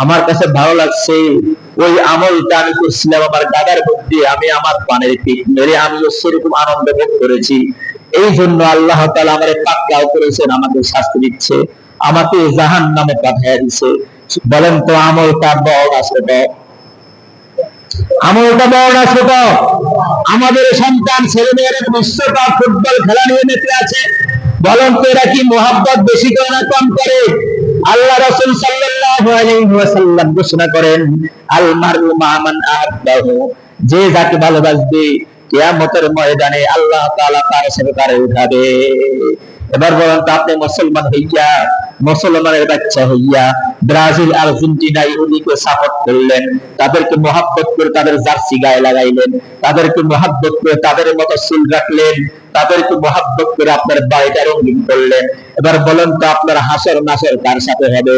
আমার কাছে ভালো লাগছে। ওই আমলটা আমি করছিলাম আমার দাদার মধ্যে, আমি আমার পানের পিক মেরে আমিও সেরকম আনন্দ ভোগ করেছি। এই জন্য আল্লাহ তাআলা আমারে পাকড়াও করেছেন, আমাকে শাস্তি দিচ্ছে, আমাকে জাহান্নামে পাঠিয়ে দিচ্ছে। বলেন তো আমলটা বড় আছে? আমলটা বড় আছে তো? আমাদের সন্তান ছেলেমেয়েরা বিশ্বকাপ ফুটবল খেলা নিয়ে মেতে আছে, বলেন তো এরা কি মুহাব্বত বেশি করে না কম করে? আল্লাহ রাসূল সাল্লাল্লাহু আলাইহি ওয়াসাল্লাম ঘোষণা করেন, আল মারউ মা মান আহাব্বাহু, যে যাকে ভালোবাসবে কিয়ামতের ময়দানে আল্লাহ তাআলা তার সাথে তারে উঠাবে। এবার বলেন তো আপনি মুসলমান হইয়া, মুসলমানের বাচ্চা হইয়া ব্রাজিল আর্জেন্টিনা ইহুদিকে সাপোর্ট করলেন, তাদেরকে মহাব্বত করে তাদের জার্সি গায়ে লাগাইলেন, তাদেরকে মহাব্বত করে তাদের মতো চুল রাখলেন, তাদেরকে মহাব্বত করে আপনার বাড়িটা রঙিন করলেন। এবার বলেন তো আপনার হাসর নাসর কার সাথে হবে?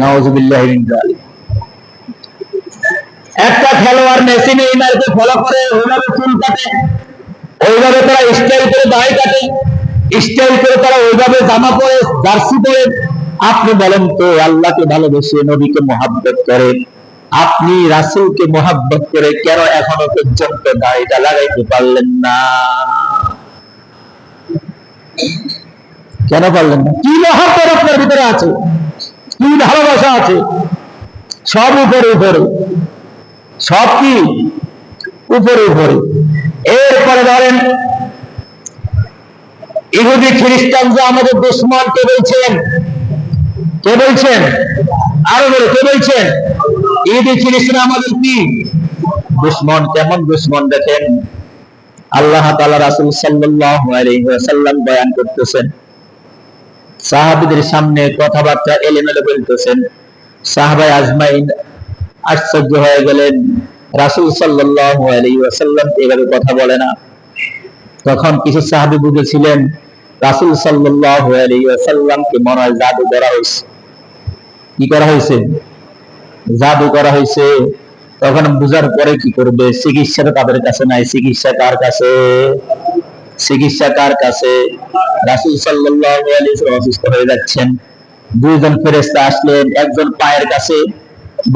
নাউযুবিল্লাহি মিন যালিক। একটা খেলোয়াড় মেসি নেইমারকে ফলো করে ওইভাবে চুল কাটে, ওইভাবে তারা স্টাইল করে দাড়ি কাটে, স্টাইল করে তারা ওইভাবে জামা পরে, জার্সি পরে। আপনি বলেন তো আল্লাহকে ভালোবেসে নবীকে মহাব্বত করে, আপনি রাসূলকে মহাব্বত করে কেন এখনো পর্যন্ত দাড়িটা লাগাইতে পারলেন না? কেন পারলেন না? কি মহাব্বত আপনার ভিতরে আছে, কি ভালোবাসা আছে? সব উপরে উপরে, সব কি উপরে উপরে। এরপরে ধরেন ইহুদি খ্রিস্টান যে আমাদের দুশমন, কে বলছেন? কে বলছেন? আরো বলে কে বলছেন? ইহুদি খ্রিস্টান আমাদের কি দুশমন। কেমন দুশমন দেখেন, আল্লাহ তাআলা রাসূল সাল্লাল্লাহু আলাইহি ওয়াসাল্লাম বয়ান করতেছেন, সাহাবীদের সামনে কথাবার্তা এলোমেলো বলতেছেন, সাহাবায়ে আজমাইন আশ্চর্য হয়ে গেলেন, রাসূল সাল্লাল্লাহু আলাইহি ওয়াসাল্লাম এভাবে কথা বলে না। তখন কিছু সাহাবী বুঝেছিলেন রাসূল সাল্লাল্লাহু আলাইহি ওয়াসাল্লামকে মনে হয় জাদু করা হয়েছে। কি করা হয়েছে? জাদু করা হয়েছে। তখন বুঝার পরে কি করবে? চিকিৎসা তো তাদের কাছে নাই, চিকিৎসা কার কাছে? চিকিৎসা কার কাছে? রাসূল সাল্লাল্লাহু আলাইহি ওয়াসাল্লাম অসুস্থ হয়ে যাচ্ছেন, দুইজন ফেরেশতা আসলেন, একজন পায়ের কাছে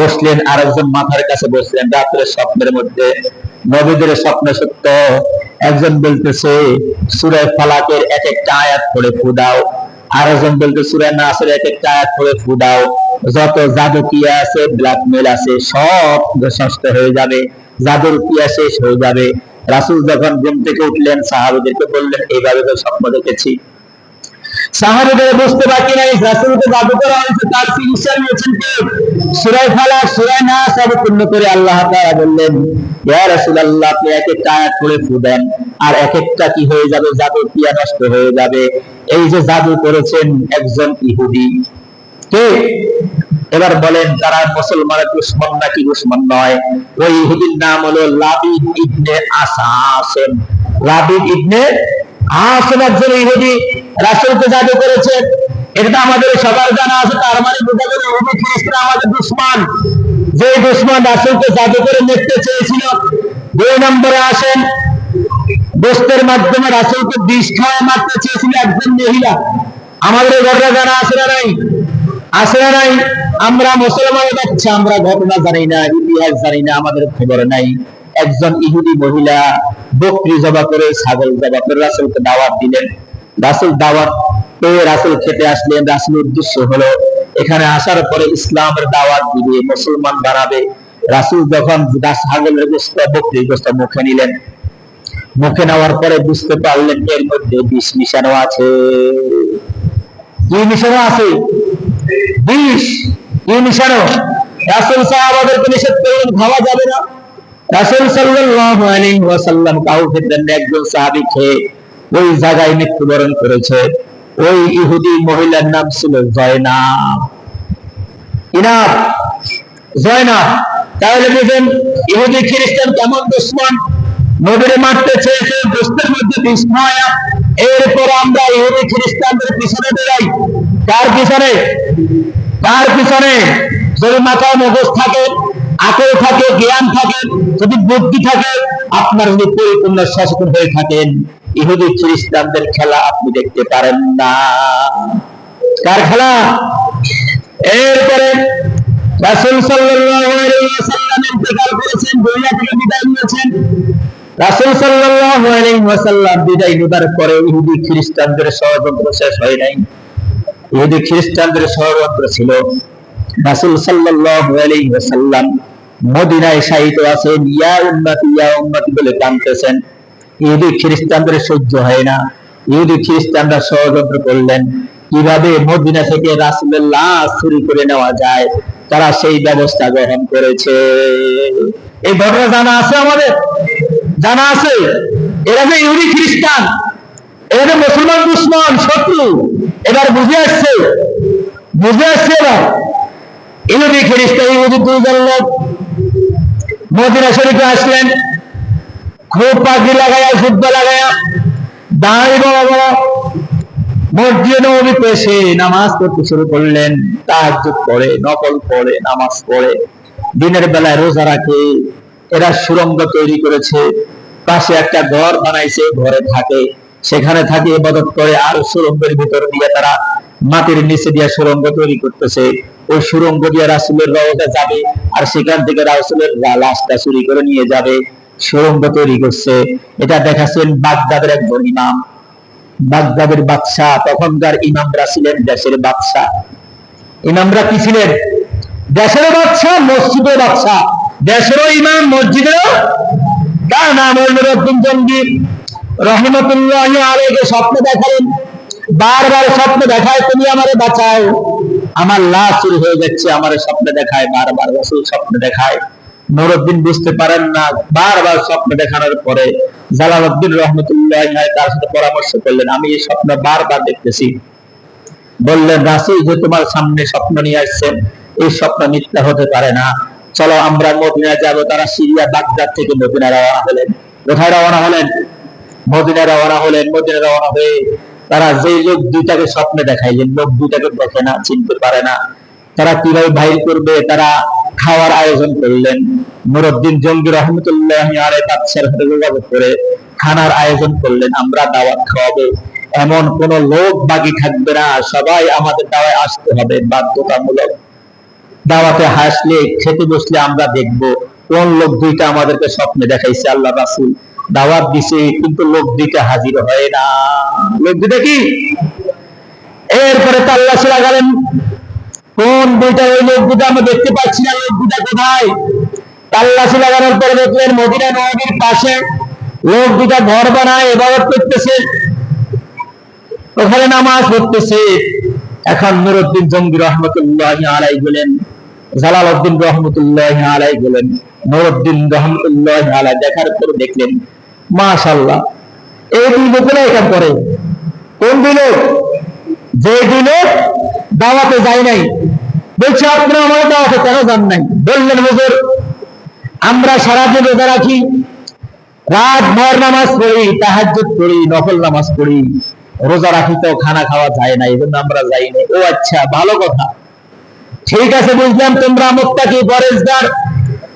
বসলেন, আর একজন মাথার কাছে বসলেন। রাতের স্বপ্নের মধ্যে নবীদের স্বপ্ন সত্য। একজন বলতেছে সূরা ফালাকের এক একটা আয়াত পড়ে ফু দাও, আর একজন বলতেছে সূরা নাসের এক একটা আয়াত পড়ে ফু দাও, যত জাদুকিয়া আছে, ব্ল্যাকমেল আছে, সব নষ্ট হয়ে যাবে, জাদুর কিয়া শেষ হয়ে যাবে। রাসূল যখন ঘুম থেকে উঠলেন সাহাবীদেরকে বললেন এইভাবে তো স্বপ্ন দেখেছি। সাহাবীদের বুঝতে বাকি নাই, রাসূলকে জাদু করা হয়েছে, তার চিকিৎসা নিয়েছেন কে? সূরা ফালাক, সূরা নাস অবতীর্ণ করে আল্লাহ তাআলা বললেন, ইয়া রাসূলুল্লাহ, আপনি এক একটা আয়াত পড়ে ফু দেন, আর এক একটা কি হয়ে যাবে? জাদু কিয়া নষ্ট হয়ে যাবে। এই যে জাদু করেছেন একজন ইহুদি, কে? এবার বলেন তারা মুসলমানের দুশমন নাকি দুশমন নয়? ওই ইহুদির নাম হলো লাবিদ ইবনে আসাসেম। লাবিদ ইবনে আসাম একজন ইহুদি রাসূলকে জাদু করেছে, এটা আমাদের সবার জানা আছে। তার মানে বোঝা গেল ইহুদি খ্রিস্টান আমাদের দুশমন। যে দুশমন রাসূলকে জাদু করে দেখতে চেয়েছিল। দুই নম্বরে আসেন, দোস্তের মাধ্যমে রাসূলকে বিষ খাওয়ায় মারতে চেয়েছিল একজন মহিলা। আমাদের এই ঘটনা জানা আছে না নাই? আছে না নাই? আমরা মুসলমান বাচ্চা, আমরা ঘটনা জানি না, ইতিহাস জানি না, আমাদের খবর নাই। একজন ইহুদি মহিলা বকরি জবাই করে, ছাগল জবাই করে রাসূলকে দাওয়াত দিলেন। রাসূল দাওয়াত পেয়ে রাসূল খেতে আসলেন। রাসূলের উদ্দেশ্য হলো এখানে আসার পরে ইসলামের দাওয়াত দিবে, মুসলমান বানাবে। রাসূল যখন ছাগলের গোশত, বকরির গোশত মুখে নিলেন, মুখে নেওয়ার পরে বুঝতে পারলেন এর মধ্যে বিষ মিশানো আছে। কি মিশানো আছে? বিষ। কি মিশানো? রাসূল সাহাবাদেরকে নিষেধ করলেন, খাওয়া যাবে না। রাসূল সাল্লাল্লাহু আলাইহি ওয়াসাল্লাম কাউকে দেন, একজন সাহাবী খেয়ে ওই জায়গায় মৃত্যুবরণ করেছে। ওই ইহুদি মহিলার নাম ছিল জয়নাব। কি নাম? জয়নাব। তাহলে বুঝুন ইহুদি খ্রিস্টান কেমন দুশ্মন। নবীরে মারতে চেয়েছে, দুষ্টের মধ্যে বিস্ময়। এরপর আমরা ইহুদি খ্রিস্টানদের পিছনে বেড়াই। কার পিছনে? কার পিছনে? যদি মাথায় মগজ থাকে, আকল থাকে, জ্ঞান থাকে, যদি বুদ্ধি থাকে, আপনার যদি পরিপূর্ণ সচেতন হয়ে থাকেন, ইহুদি খ্রিস্টানদের খেলা আপনি দেখতে পারেন না। কার খেলা? এরপরে রাসূল সাল্লাল্লাহু আলাইহি ওয়াসাল্লাম ইন্তেকাল করেছেন, দুনিয়া থেকে বিদায় নিয়েছেন। রাসূল সাল্লাল্লাহু আলাইহি ওয়াসাল্লাম বিদায় নেবার পরে ইহুদি খ্রিস্টানদের ষড়যন্ত্র শেষ হয় নাই। ইহুদি খ্রিস্টানদের ষড়যন্ত্র ছিল, রাসূল সাল্লাল্লাহু আলাইহি ওয়াসাল্লাম মদিনায় শায়িত আছেন, ইয়া উম্মতি বলে কাঁদতেছেন। ইহুদি খ্রিস্টানদের সহ্য হয় না। ইহুদি খ্রিস্টানরা ষড়যন্ত্র করলেন কিভাবে মদিনা থেকে রাসূলের লাশ চুরি করে নেওয়া যায়। তারা সেই ব্যবস্থা গ্রহণ করেছে। এই ঘটনা জানা আছে আমাদের, জানা আছে। এরা যে ইহুদি খ্রিস্টান, এরা যে মুসলমান দুশমন, শত্রু, এবার বুঝে আসছে, বুঝে আসছে। এবার ইহুদি খ্রিস্টান, ইহুদি দুইজন লোক মদিনা শরীফে আসলেন, খুব পাগড়ি লাগায়া, জুব্বা লাগায়া, দাঁড়ি বড় বড়, মসজিদে নববী পেশে নামাজ পড়তে শুরু করলেন। তাহাজ্জুদ পড়ে, নফল পড়ে, নামাজ পড়ে, দিনের বেলায় রোজা রাখে। এরা সুড়ঙ্গ তৈরি করেছে, পাশে একটা ঘর বানাইছে, ঘরে থাকে, সেখানে থাকে, ইবাদত করে। আর সুড়ঙ্গের ভিতর দিয়ে তারা মাটির নিচে দিয়ে সুড়ঙ্গ তৈরি করতেছে। ওই সুড়ঙ্গ দিয়ে রাসূলের রওজা যাবে, আর সেখান থেকে রাসূলের লাশটা চুরি করে নিয়ে যাবে। সুড়ঙ্গ তৈরি করছে। এটা দেখাচ্ছেন বাগদাদের একজন ইমাম, বাগদাদের বাদশাহ। তখনকার ইমামরা ছিলেন দেশের বাদশাহ। ইমামরা কি ছিলেন? দেশের বাদশাহ, মসজিদের বাদশাহ, দেশেরও ইমাম, মসজিদেরও। তার নাম হল নুরউদ্দিন জঙ্গি রহমতুল্লাহি আলাইহি। স্বপ্ন দেখালেন, বারবার স্বপ্ন দেখায়, তুমি আমারে বাঁচাও, আমার লাশ চুরি হয়ে যাচ্ছে, আমারে স্বপ্ন দেখায় বারবার। রাসূল স্বপ্ন দেখায়, নুরউদ্দিন বুঝতে পারেন না। বারবার স্বপ্ন দেখানোর পরে জালালউদ্দিন রহমতুল্লাহি আলাইহি তার সাথে পরামর্শ করলেন, আমি এই স্বপ্ন বারবার দেখতেছি। বললেন, রাসূল যে তোমার সামনে স্বপ্ন নিয়ে আসছেন, এই স্বপ্ন মিথ্যা হতে পারে না, চলো আমরা মদিনা যাব। তারা সিরিয়া বাগদাদ থেকে মদিনা রওনা হলেন। কোথায় রওনা হলেন? মদিনা রওনা হলেন। মদিনা রওনা হয়ে তারা যে লোক দুইটাকে স্বপ্নে দেখাইলেন, লোক দুইটাকে দেখে না, চিনতে পারে না, তারা কিভাবে বাইর করবে, তারা খাওয়ার আয়োজন করলেন। নুরউদ্দিন জঙ্গি রহমতুল্লাহি আলাইহি বাদশার সাথে যোগাযোগ করে খানার আয়োজন করলেন, আমরা দাওয়াত খাওয়াবো, এমন কোন লোক বাকি থাকবে না, সবাই আমাদের দাওয়ায় আসতে হবে, বাধ্যতামূলক। দাওয়াতে হাসলে, খেতে বসলে আমরা দেখবো কোন লোক দুইটা আমাদেরকে স্বপ্নে দেখাইছে। আল্লাহ রাসূল দাওয়াত দিছে, কিন্তু লোক দুইটা হাজির হয় না। লোক দুইটা কি? এরপরে তাল্লাশি লাগালেন, কোন দুইটা? ওই লোক দুইটা আমরা দেখতে পাচ্ছি না, লোক দুইটা কোথায়? তাল্লাশি লাগানোর পরে দেখলেন মদিনা নববীর পাশে লোক দুইটা ঘর বানায় ইবাদত করতেছে, ওখানে নামাজ পড়তেছে। এখন নুরউদ্দিন জঙ্গি রহমতুল্লাহি আলাইহি বলেন, জালালউদ্দিন রহমতুল্লাহি আলাইহি বলেন, নুরউদ্দিন রহমতুল্লাহি আলাইহি দেখার পরে দেখলেন, মাশাআল্লাহ, এই দুই লোকেরা এটা করে। কোন দুই লোক? যে দুই লোক দাওয়াতে যায় নাই। বলছে, আপনারা আমার দাওয়াতে কেন যান নাই? বললেন, হুজুর, আমরা সারাদিন রোজা রাখি, রাত ভর নামাজ পড়ি, তাহাজ্জুদ করি, নফল নামাজ পড়ি, রোজা রাখি, তো খানা খাওয়া যায় না, এই জন্য আমরা যাই না। ও আচ্ছা, ভালো কথা, ঠিক আছে, বুঝলাম তোমরা মুত্তাকি, পরেজগার।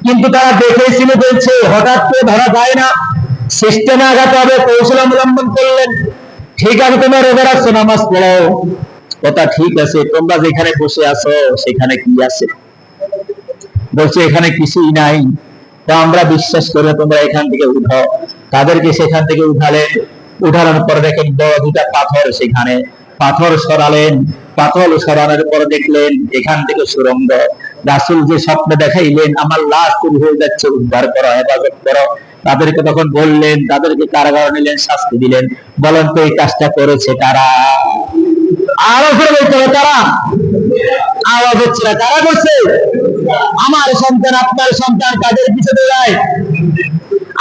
কিন্তু তারা দেখেছিল, বলছে হঠাৎ করে ধরা যায় না, সিস্টেমে আগাতে হবে, কৌশল অবলম্বন করলেন। ঠিক আছে, তোমরা রোজা রাখছো, নামাজ পড়ো, কথা ঠিক আছে, তোমরা যেখানে বসে আছো সেখানে কি আছে? বলছে এখানে কিছুই নাই। তো আমরা বিশ্বাস করে তোমরা এখান থেকে উঠো। তাদেরকে সেখান থেকে উঠালেন। উঠানোর পর দেখেন বড় দুটা পাথর, সেখানে পাথর সরালেন। পাথর সরানোর পর দেখলেন এখান থেকে সুড়ঙ্গ। রাসূল যে স্বপ্ন দেখাইলেন, আমার লাশ চুরি হয়ে যাচ্ছে, উদ্ধার করো, হেফাজত করো, তাদেরকে তখন বললেন, তাদেরকে কারাগারে নিলেন, শাস্তি দিলেন। বলেন তো এই কাজটা করেছে কারা? আরো করে বলতে হবে কারা? আওয়াজ হচ্ছে না, কারা করছে? আমার সন্তান, আপনার সন্তান কাদের পিছনে যায়?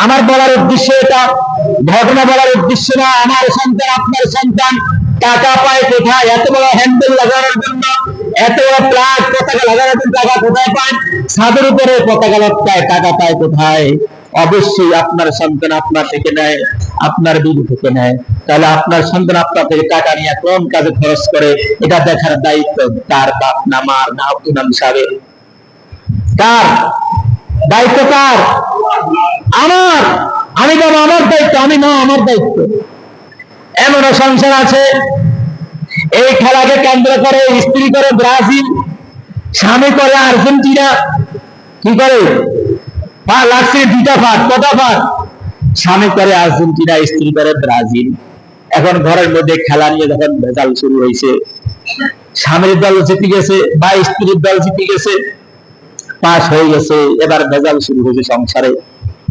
আমার বলার উদ্দেশ্য এটা, ঘটনা বলার উদ্দেশ্য না। আমার সন্তান, আপনার সন্তান টাকা পায় কোথায়? এত বড় হ্যান্ডেল লাগানোর জন্য এত বড় ফ্ল্যাট, পতাকা লাগানোর টাকা কোথায় পায়? ছাদের উপরে পতাকা লটকায়, টাকা পায় কোথায়? অবশ্যই আপনার সন্তান আপনার থেকে নেয়, আপনার বিবি থেকে নেয়। তাহলে আপনার সন্তান আপনার থেকে টাকা নিয়ে কোন কাজে খরচ করে, এটা দেখার দায়িত্ব তার বাপ না মার না ইমাম সাহেবের? কার দায়িত্ব? কার? আমার। আমি বাবা, আমার দায়িত্ব। আমি মা, আমার দায়িত্ব। এমনও সংসার আছে, এই খেলাকে কেন্দ্র করে স্ত্রী করে ব্রাজিল, স্বামী করে আর্জেন্টিনা। কি করে? পা লাগছে দুটা ফাট, কটা ফাট? স্বামী করে আর্জেন্টিনা, স্ত্রী করে ব্রাজিল। এখন ঘরের মধ্যে খেলা নিয়ে যখন ভেজাল শুরু হয়েছে, স্বামীর দল জিতে গেছে বা স্ত্রীর দল জিতে গেছে, পাস হয়ে গেছে, এবার ভেজাল শুরু হয়েছে সংসারে।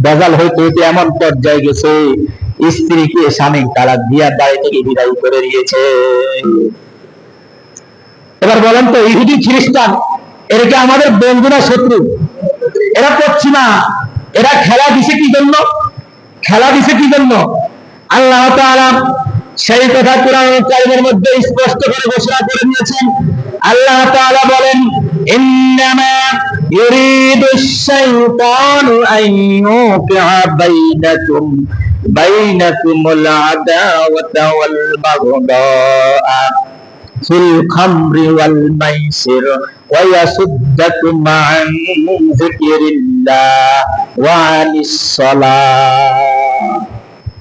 ভেজাল হইতে হইতে এমন পর্যায়ে গেছে, স্ত্রীকে স্বামী তালাক দিয়া বাড়ি থেকে বিদায় করে দিয়েছে। এবার বলেন তো, ইহুদি খ্রিস্টান এরা কি আমাদের বন্ধু না শত্রু? এরা পশ্চিমা। এরা খেলা দিছে কি জন্য? খেলা দিছে কি জন্য? আল্লাহ তাআলা সেই কথা কোরআন কারীমের মধ্যে স্পষ্ট করে ঘোষণা করে দিয়েছেন। আল্লাহ তাআলা বলেন, ইন্নামা ইউরিদুশ শাইতানু আন ইউকিআ বাইনাকুমুল আদাওয়াতা ওয়াল বাগদা ফিল খামরি ওয়াল মাইসির ওয়া ইয়াসুদ্দাকুম আন যিকরিল্লাহ ওয়া আনিস সালাহ।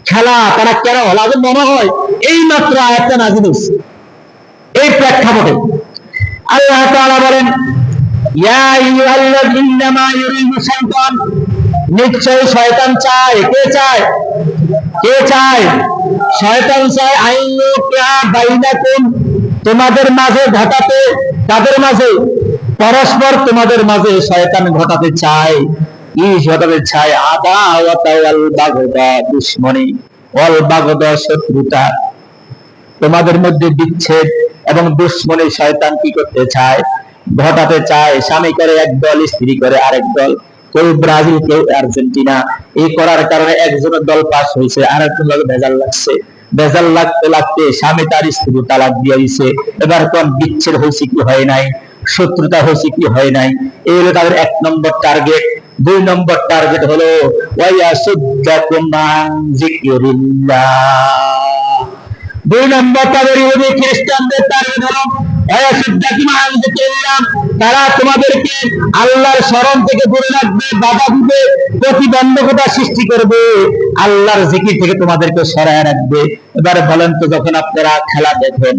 খেলা তারা কেন লাগে মনে হয় এই মাত্র আয়াতটা নাযিল হয়েছে এই প্রেক্ষাপটে। আল্লাহ তাআলা বলেন, ইয়া আইয়ুহাল্লাযীনা মা ইউরিদু শাইতান, নিশ্চয় শয়তান চায়। কে চায়? কে চায়? শয়তান চায় আইয়ুকিয়া বাইনাকুম, তোমাদের মাঝে ঘটাতে। তাদের মাঝে? পরস্পর তোমাদের মাঝে শয়তান ঘটাতে চায়। কি ঘটাতে চায়? আদাওয়াতা ওয়াল বাগদা, দুশমনী, ওয়াল বাগদা, শত্রুতা। তোমাদের মধ্যে বিচ্ছেদ এবং দুশমনী শয়তান কি করতে চায়? ঘটাতে চায়। স্বামী করে এক দল, স্ত্রী করে আরেক দল। কেউ ব্রাজিল, কেউ আর্জেন্টিনা। এই করার কারণে একজনের দল পাস হয়েছে, আরেকজন দল ভেজাল লাগছে। ভেজাল লাগতে লাগতে স্বামী তার স্ত্রী তালাক দিয়ে দিয়েছে। এবার কোন বিচ্ছেদ হয়েছে কি হয় নাই? শত্রুতা হয়েছে কি হয় নাই? এই হলো তাদের 1 নম্বর টার্গেট। 2 নম্বর টার্গেট হলো ওয়ায়াসুদ্দাকুম আন যিকরিল্লাহ। 2 নম্বর তাদের ইহুদি খ্রিস্টানদের টার্গেট হলো ওয়ায়াসুদ্দাকুম আন যিকরিল্লাহ। তারা তোমাদেরকে আল্লাহর স্মরণ থেকে দূরে রাখবে, বাধা দিবে, প্রতিবন্ধকতা সৃষ্টি করবে, আল্লাহর জিকির থেকে তোমাদেরকে সরায় রাখবে। এবার বলেন তো, যখন আপনারা খেলা দেখেন,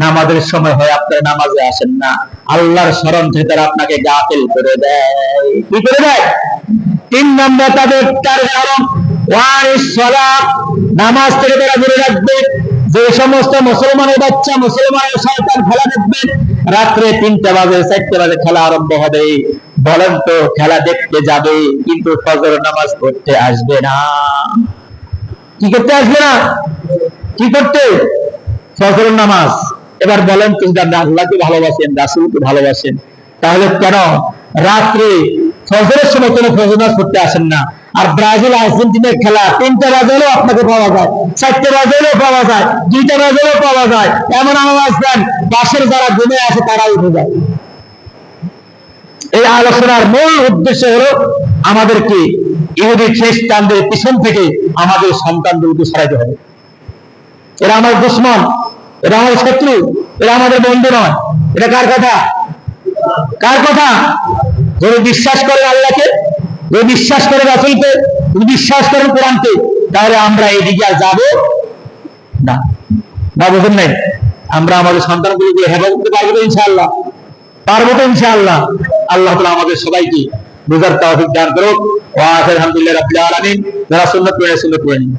নামাজের সময় হয়, আপনারা নামাজে আসেন না, আল্লাহর স্মরণ থেকে তারা আপনাকে গাফিল করে দেয়। কি করে দেয়? 3 নম্বর তাদের টার্গেট হলো ওয়াইস সালাত, নামাজ থেকে তারা দূরে রাখবে। যে সমস্ত মুসলমানের বাচ্চা, মুসলমানের সন্তান খেলা দেখবে, রাত্রে 3টা বাজে 4টা বাজে খেলা আরম্ভ হবে, বলেন তো খেলা দেখতে যাবে কিন্তু ফজর নামাজ পড়তে আসবে না। কি করতে আসবে না? কি করতে? ফজর নামাজ। এবার বলেন তো, যদি আপনি আল্লাহকে ভালোবাসেন, রাসূলকে ভালোবাসেন, তাহলে কেন রাত্রে ফজরের সময় কোনো ফজর নামাজ পড়তে আসেন না? আর ব্রাজিল আর্জেন্টিনার খেলা 3টা বাজলেও আপনাকে পাওয়া যায়, 4টা বাজলেও পাওয়া যায়, 2টা বাজলেও পাওয়া যায়। এমন আওয়াজ দেন, পাশের যারা ঘুমে আসে তারা উঠে যায়। এই আলোচনার মূল উদ্দেশ্য হলো আমাদেরকে ইহুদি খ্রিস্টানদের পিছন থেকে আমাদের সন্তানদেরকে সরাইতে হবে। এরা আমার দুশমন, এরা আমার শত্রু, এরা আমাদের বন্ধু নয়। এটা কার কথা? কার কথা? যদি বিশ্বাস করেন আল্লাহকে, যদি বিশ্বাস করে রাসূলকে, যদি বিশ্বাস করেন কোরআনকে, তাহলে আমরা এদিকে আর যাব না। না, বুঝেন নাই? আমরা আমাদের সন্তানগুলোকে হেফাজত করতে পারবো তো ইনশাআল্লাহ? পারবো তো ইনশাআল্লাহ? আল্লাহ তাআলা আমাদের সবাইকে বুঝার তৌফিক দান করুক। ওয়া আলহামদুলিল্লাহি রাব্বিল আলামিন। যারা সুন্নাত পড়ে সুন্নাত পড়ে নিন।